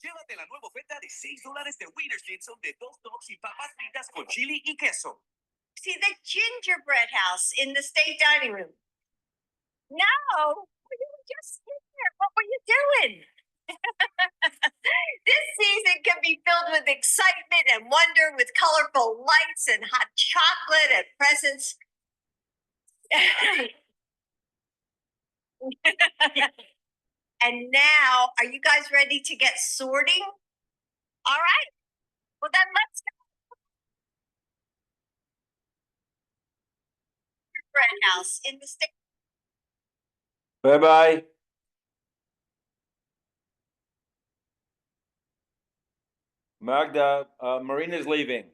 Llévate la nueva oferta de $6 de Wiener Schnitzel de 2 dogs y papas fritas con chili y queso. See the gingerbread house in the state dining room. No, you were just in there. What were you doing? This season can be filled with excitement and wonder, with colorful lights and hot chocolate and presents. And now, are you guys ready to get sorting? All right. Well, then let's go. Bread house in the state. Bye-bye. Magda, Marina's leaving.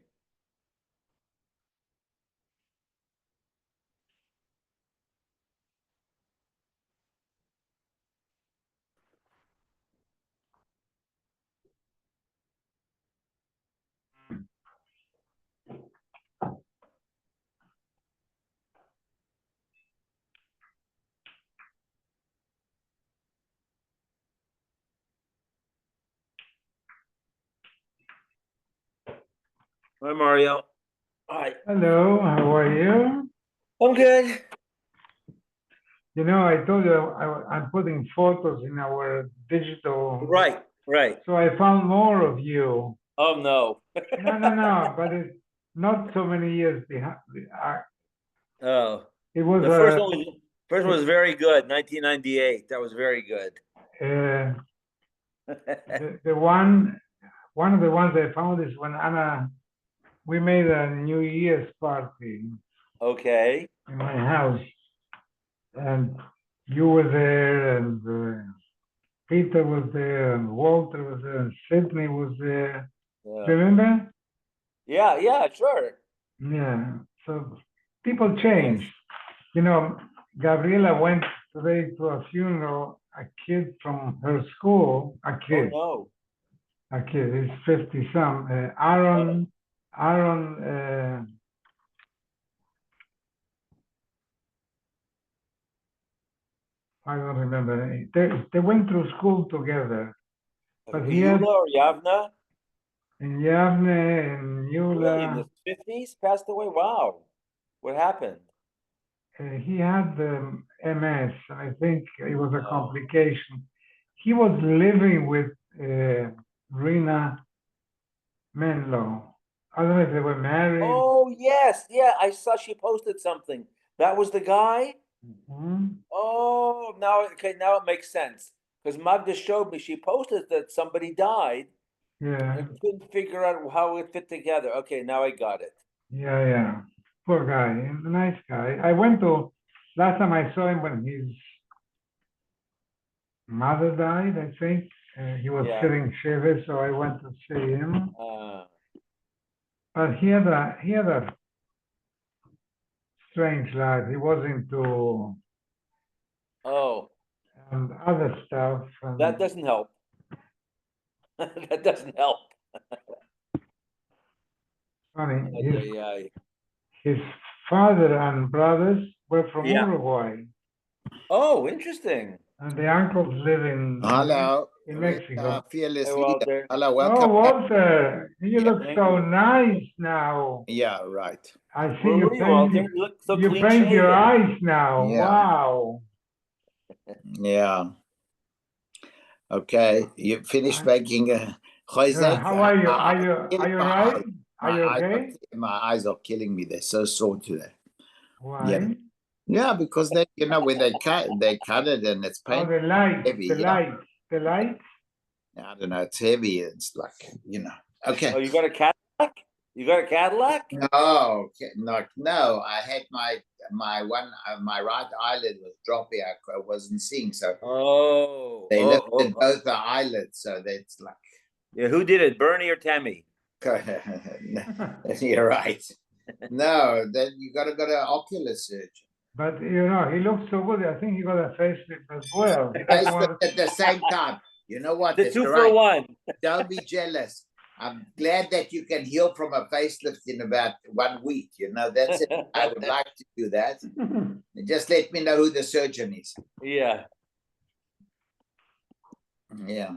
Hi, Mario. Hi. Hello, how are you? I'm good. You know, I told you I'm putting photos in our digital. Right. So I found more of you. Oh, no. No, but it's not so many years behind. Oh. It was The first one was very good, 1998. That was very good. the one of the ones I found is when we made a New Year's party. Okay. In my house, and you were there, and Peter was there, and Walter was there, and Sydney was there. Yeah. Remember? Yeah, sure. Yeah. So people change. You know, Gabriela went today to a funeral. A kid from her school. A kid. Oh, no. A kid. He's 50-some. Aaron. I don't remember. They went through school together. But he had, or Yavna? in Yavne and Yula. Really, in the 50s, passed away? Wow. What happened? He had MS. I think it was a complication. He was living with Rena Menlo. I don't know if they were married. Oh, yes. Yeah, I saw she posted something. That was the guy? Mm-hmm. Oh, now it makes sense. Because Magda showed me, she posted that somebody died. Yeah. And couldn't figure out how it fit together. Okay, now I got it. Yeah. Poor guy. A nice guy. Last time I saw him when his mother died, I think. He was sitting Shiva, so I went to see him. But he had a strange life. He was into other stuff. That doesn't help. That doesn't help. Funny. His father and brothers were from Uruguay. Oh, interesting. And the uncles live in Mexico. Fearless leader. Hello, welcome. Oh, Walter, you look so nice now. Yeah, right. I see you paint your eyes now. Yeah. Wow. Yeah. Okay, you finished making how are you? Are you right? Are you okay? My eyes are killing me. They're so sore today. Why? Yeah, because they, when they cut it and it's painful. Oh, the light. Heavy, the light. I don't know. It's heavy. It's like Okay. Oh, you got a Cadillac? You got a Cadillac? No. I had my right eyelid was dropping. I wasn't seeing, so they lifted both the eyelids. So that's like. Yeah, who did it, Bernie or Tammy? You're right. No, then you got to go to an ocular surgeon. But he looks so good. I think he got a facelift as well. Facelift at the same time. You know what? The 2 for 1. Don't be jealous. I'm glad that you can heal from a facelift in about 1 week. That's it. I would like to do that. Just let me know who the surgeon is. Yeah. Yeah.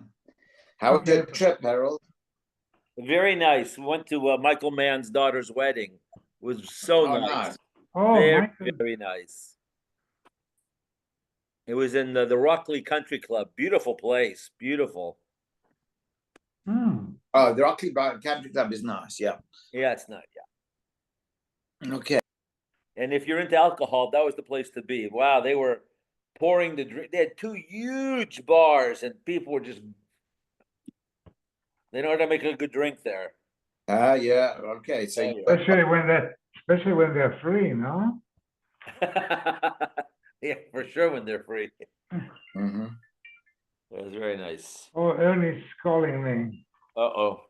How was Okay. your trip, Harold? Very nice. Went to Michael Mann's daughter's wedding. It was so Oh, nice. nice. Oh, Very, Michael. very nice. It was in the Rockley Country Club. Beautiful place. Beautiful. Oh, the Rockley Country Club is nice. Yeah. Yeah, it's not. Yeah. Okay. And if you're into alcohol, that was the place to be. Wow, they were pouring the drink. They had two huge bars, and people were just. They know how to make a good drink there. Yeah. Okay. So Oh, yeah. Especially when they're free, no? Yeah, for sure when they're free. Mhm. It was very nice. Oh, Ernie's calling me. Uh-oh.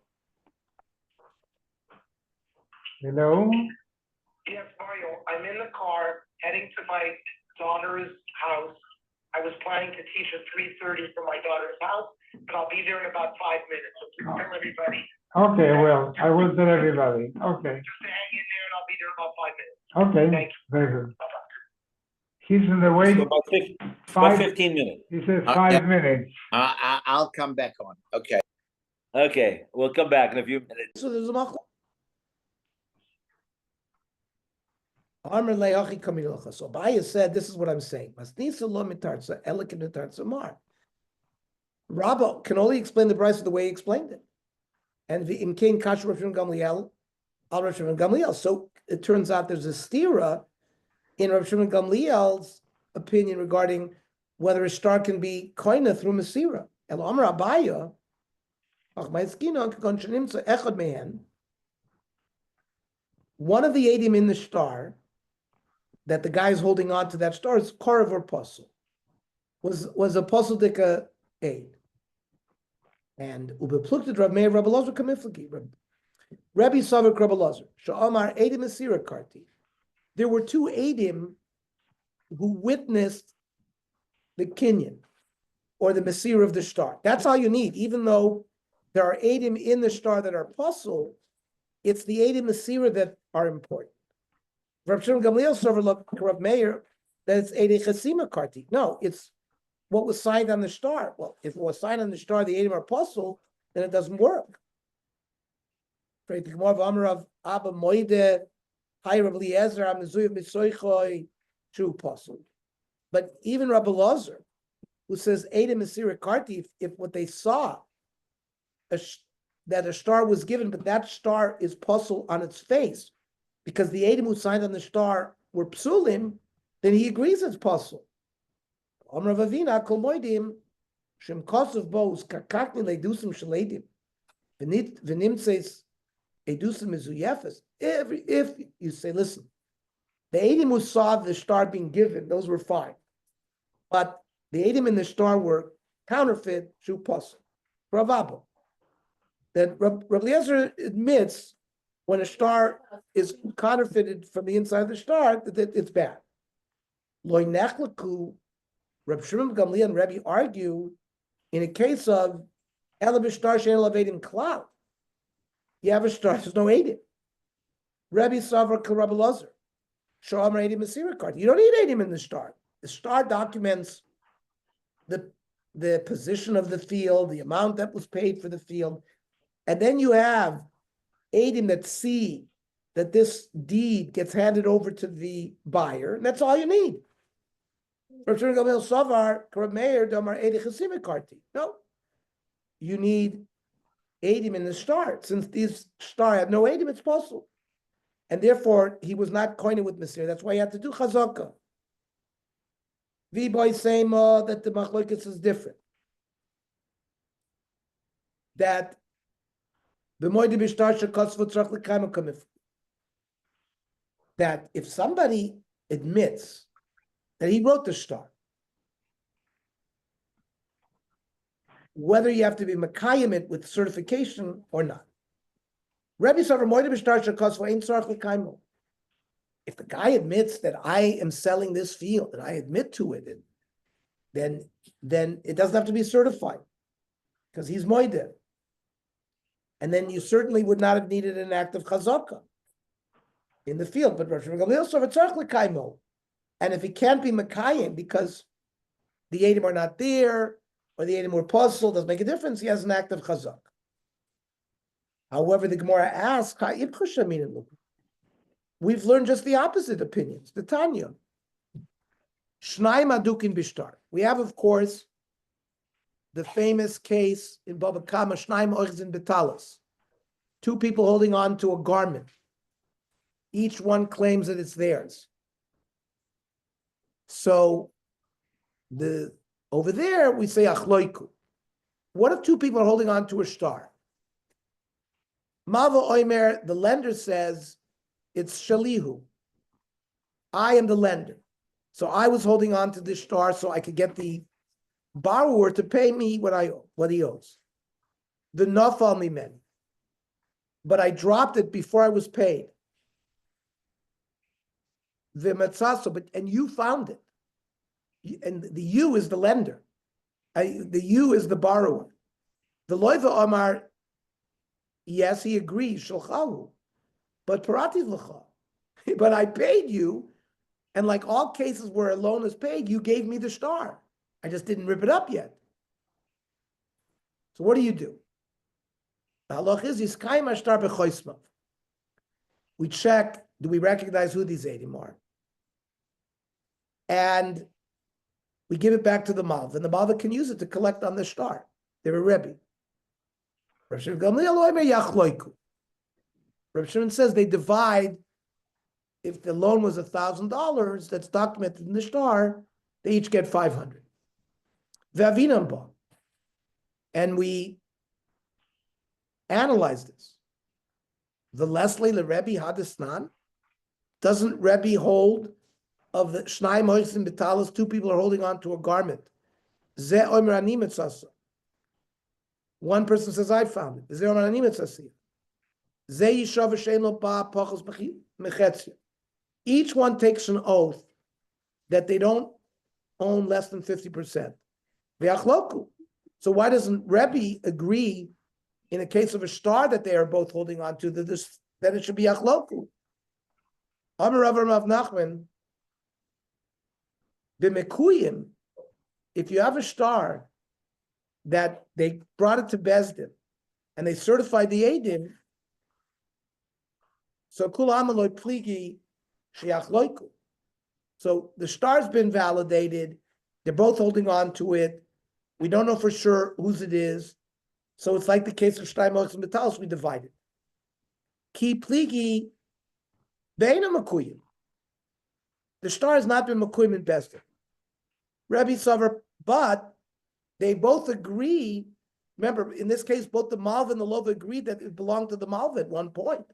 Hello? Yes, Mario, I'm in the car heading to my daughter's house. I was planning to teach at 3:30 from my daughter's house, but I'll be there in about 5 minutes. So please tell everybody Okay, well, I will tell everybody. Okay, just to hang in there and I'll be there in about 5 minutes. okay, Thank you. very good. Bye-bye. He's in the So wait, about 15 minutes. he says Yeah. 5 minutes. I'll come back on. Okay. Okay, we'll come back in a few minutes. So there's a machloek. Amr le'achi kamilocha. So Abaya said, this is what I'm saying. Masnisa lo mitarza, elik mitarza mar. Rabba can only explain the price the way he explained it. And the imkain kasher Rav Shimon Gamliel, al Rav Shimon Gamliel. So it turns out there's a stira in Rav Shimon Gamliel's opinion regarding whether a star can be koina through Masira. El Amr Abaya, ach ma'eskina kakon shenimtza echad mehen. One of the eidim in the star that the guy is holding on to that star is Korav or Puzzle. Was a Puzzle dika aid. And ubeplukted Rav Meir Rabbi Lazar kamiflagi. Rabbi Savik Rabbi Lazar. Sha'amar eidim Asira karti. There were two eidim who witnessed the Kinyan or the Masir of the star. That's all you need. Even though there are eidim in the star that are Puzzle, it's the eidim Masira that are important. Rav Shimon Gamliel server Rav Meir that it's Eidei Chasima Karti. No, it's what was signed on the star. Well, if it was signed on the star, the Eidim are Puzzle, then it doesn't work. Right? The Gemara of Amar of Abba Moide, Hai Rav Eliezer, Amizuy of Misoichoi, true Puzzle. But even Rabbi Lazar, who says Eidim Masira Karti, if what they saw, that a star was given, but that star is Puzzle on its face, because the Eidim who signed on the star were psulim, then he agrees it's puzzle. Amar Vavina kol moedim shem kosov bos kakakni leidusim shaleidim v'nimtzeis edusim mezuyefes. If you say, listen, the Eidim who saw the star being given, those were fine, but the Eidim in the star were counterfeit, shu puzzle. Ravabo. Then Rabbi Eliezer admits when a star is counterfeited from the inside of the star, that it's bad. Loi nechlaku, Reb Shimon Gamliel and Rebbe argue in a case of Elav star she'en elevating cloud. You have a star, there's no Eidim. Rebbe Savra Rabbi Lazar, Shomer Eidim Masira card. You don't need Eidim in the star. The star documents the position of the field, the amount that was paid for the field, and then you have Eidim that see that this deed gets handed over to the buyer, and that's all you need. No, you need Eidim in the star. Since these star have no Eidim, it's possible. And therefore, he was not coined with Masir. That's why he had to do Chazaka. V-boy saying that the Machlokes is different. That that if somebody admits that he wrote the star, whether you have to be Makayim it with certification or not. If the guy admits that I am selling this field and I admit to it, then it doesn't have to be certified because he's moideh. And then you certainly would not have needed an act of chazaka in the field. But and if he can't be Makayim because the Eidim are not there, or the Eidim were puzzle, doesn't make a difference. He has an act of chazak. However, the Gemara asks, we've learned just the opposite opinions. The Tanya. Shnaim adukin bishtar. We have, of course, the famous case in Bava Kama, Shnaim ochzin betalos. Two people holding on to a garment. Each one claims that it's theirs. So over there we say achloiku. What if two people are holding on to a star? Mava Oimer, the lender says it's shalihu. I am the lender. So I was holding on to this star so I could get the borrower to pay me what he owes. The nafal mimeni. But I dropped it before I was paid. And you found it. And the you is the lender. The you is the borrower. The loiva Omar, yes, he agrees, shalchahu, but parativ l'cha. But I paid you, and like all cases where a loan is paid, you gave me the star. I just didn't rip it up yet. So what do? The halach is yiskayim ashtar b'choismav. We check, do we recognize who these eidim are? And we give it back to the Malv, and the Malv can use it to collect on the star. They're a Rebbe. Reb Shimon says they divide, if the loan was $1,000 that's documented in the star, they each get 500. And we analyze this. The Leslie the Rebbe Hadisnan, doesn't Rebbe hold of the Shnai Moisim Betalis, two people are holding on to a garment. Ze Omer Ani Mitzasa. One person says, I found it. Ze Omer Ani Mitzasi. Ze Yishav Shein Lo Ba Pachos Mechetzia. Each one takes an oath that they don't own less than 50%. Ve'achloku. So why doesn't Rebbe agree in a case of a star that they are both holding on to that it should be achloku? Amar Rav Nachman. B'mekuyim, if you have a star that they brought it to Bezdin and they certified the Eidim, so kul amaloi pligi shiachloiku. So the star's been validated. They're both holding on to it. We don't know for sure whose it is. So it's like the case of Shnai Mochs and Metalos, we divide it. Ki pligi beina makuyim. The star has not been makuyim in Bezdin. Rabbi Savar, but they both agree. Remember, in this case, both the Malv and the Lov agreed that it belonged to the Malv at one point.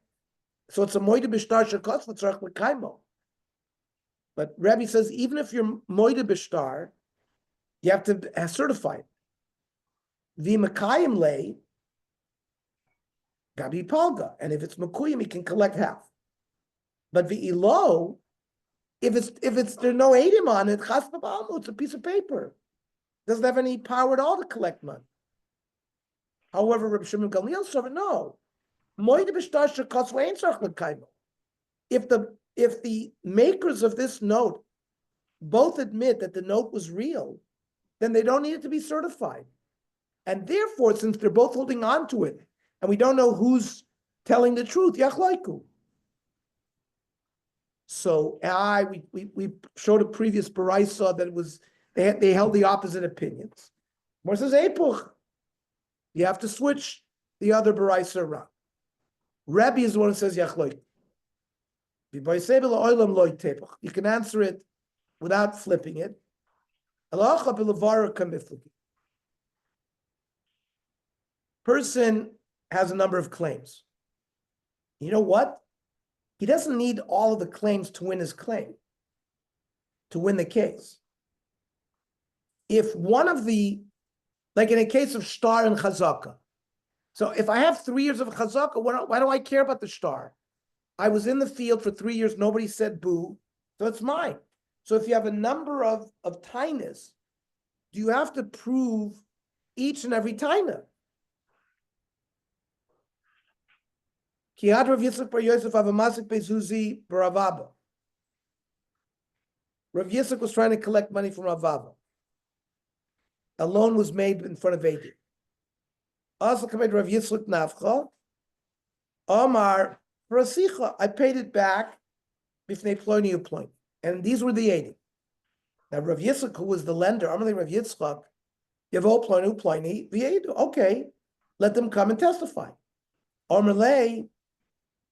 So it's a moide b'shtar shekos v'tzarech l'kaimo. But Rabbi says, even if you're moide b'shtar, you have to certify it. V'makayim lei gabi palga, and if it's makuyim, he can collect half. But v'ilo, if it's there's no eidim on it, chas v'ba'amu, it's a piece of paper. Doesn't have any power at all to collect money. However, Reb Shimon Gamliel said, no. If the makers of this note both admit that the note was real, then they don't need it to be certified. And therefore, since they're both holding on to it, and we don't know who's telling the truth, yachlaiku. So we showed a previous baraisa that it was they held the opposite opinions. More says epuch. You have to switch the other baraisa around. Rabbi is the one who says yachloik. You can answer it without flipping it. Person has a number of claims. You know what? He doesn't need all of the claims to win his claim, to win the case. If one of the, like in a case of shtar and chazaka, so if I have 3 years of chazaka, why do I care about the shtar? I was in the field for 3 years, nobody said boo, so it's mine. So if you have a number of tainas, do you have to prove each and every taina? Rav Yitzchak bar Yosef Avamasik Bezuzi Baravaba. Rav Yitzchak was trying to collect money from Ravava. a loan was made in front of Eidim. Also, committed Rav Yitzchak Nafcha, Omar Rasicha, I paid it back b'fnei ploni uploni. And these were the Eidim. Now, Rav Yitzchak, who was the lender, Amalei Rav Yitzchak, Yavo ploni uploni, the Eidim. Okay, let them come and testify. Omerlei,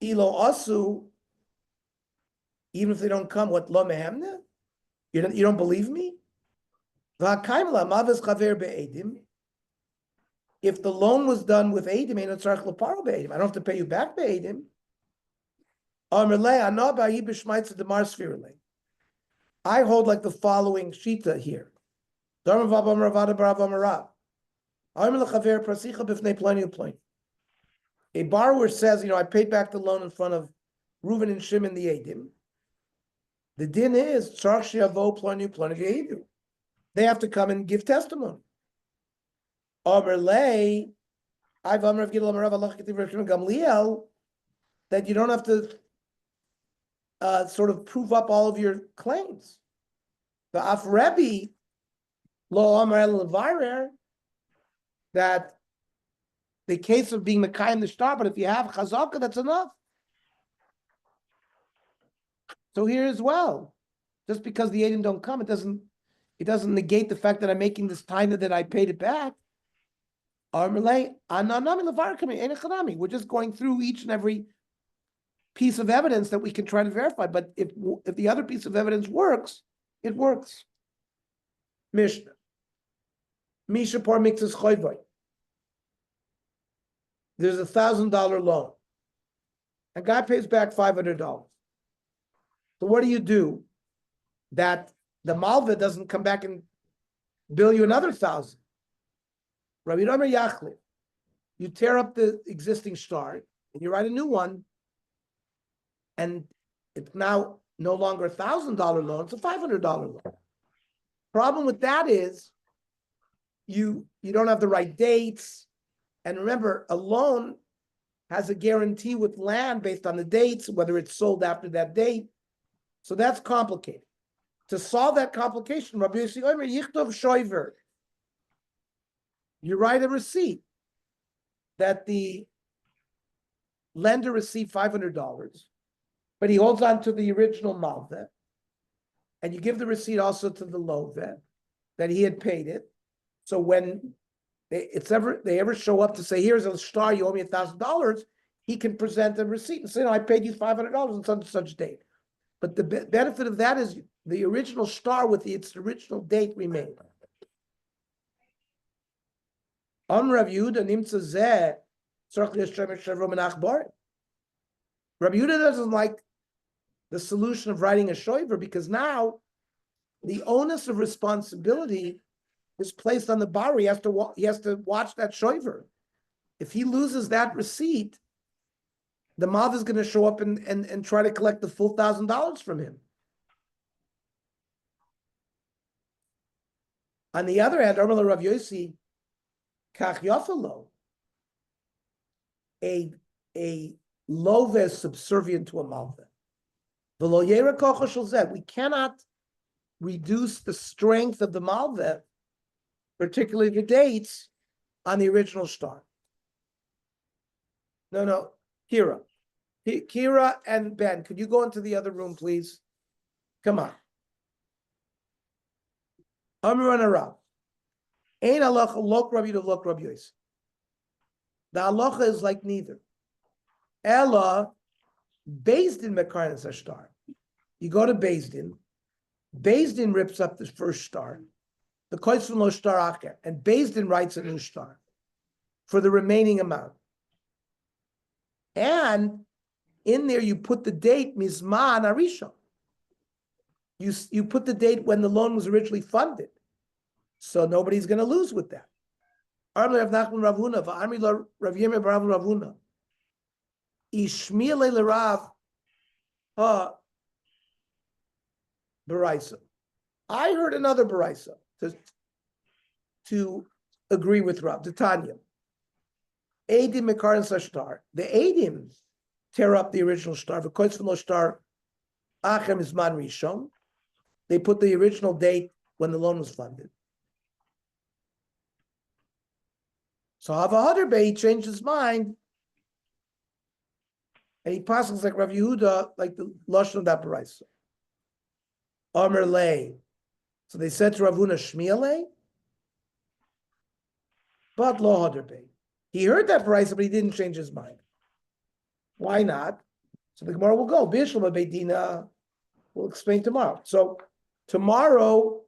Ilo Asu, even if they don't come, what lo mehemna? You don't believe me? If the loan was done with Eidim, I don't have to pay you back be'edim. I hold like the following shita here. A borrower says, I paid back the loan in front of Reuven and Shimon the Eidim. The din is they have to come and give testimony. That you don't have to sort of prove up all of your claims. The Af Rebbe lo Amar that the case of being Mekai in the star, but if you have Chazaka, that's enough. So here as well, just because the Eidim don't come, it doesn't negate the fact that I'm making this time that I paid it back. We're just going through each and every piece of evidence that we can try to verify. But if the other piece of evidence works, it works. Mishnah. Misha por mixes choyvay. There's $1,000 loan. A guy pays back $500. So what do? That the Malva doesn't come back and bill you another 1,000. Rabbi Yomi Yachli, you tear up the existing star and you write a new one, and it's now no longer a $1,000 loan; it's a $500 loan. Problem with that is you don't have the right dates, and remember, a loan has a guarantee with land based on the dates, whether it's sold after that date. So that's complicated. To solve that complication, Rabbi Yossi Omer Yichtov Shoiver, you write a receipt that the lender received $500, but he holds on to the original malveh, and you give the receipt also to the loveh that he had paid it. So when they ever show up to say, here's a star, you owe me $1,000, he can present a receipt and say, no, I paid you $500 on such and such date. But the benefit of that is the original star with its original date remained. Rav Yehuda doesn't like the solution of writing a shoiver because now the onus of responsibility is placed on the borrower. He has to watch that shoiver. If he loses that receipt, the mother is going to show up and try to collect the full $1,000 from him. On the other hand, Rav Yossi, kach yafalo, a love is subservient to a malveh. We cannot reduce the strength of the malveh, particularly the dates, on the original star. No, Kira and Ben, could you go into the other room, please? Come on. Amran Arab. Ain halacha lok Rabbi to lok Rabbi Yossi. The halacha is like neither. Ella, Beis Din mekarnas hashtar. You go to Beis Din rips up the first star, the koitz from lo star acher, and Beis Din writes a new star for the remaining amount. And in there you put the date mizman arishon. You put the date when the loan was originally funded, so nobody's going to lose with that. Amar Rav Nachman Rav Huna, v'amri lo Rav Yirmiyah Rav Huna. Ishmiel le Rav baraisa. I heard another baraisa to agree with Rav, the Tanya. Eidim mekarin sashtar. The Eidim tear up the original star. V'koitz from lo star achem izman rishon. They put the original date when the loan was funded. So Hava Bay changed his mind, and he passes like Rav Yehuda, like the lashon of that brayso. Amar lei. So they said to Rav Huna Shmiya lei, but lo Hadar Bay. He heard that brayso, but he didn't change his mind. Why not? So the Gemara will go. Bishlam Beidina. We'll explain tomorrow. So tomorrow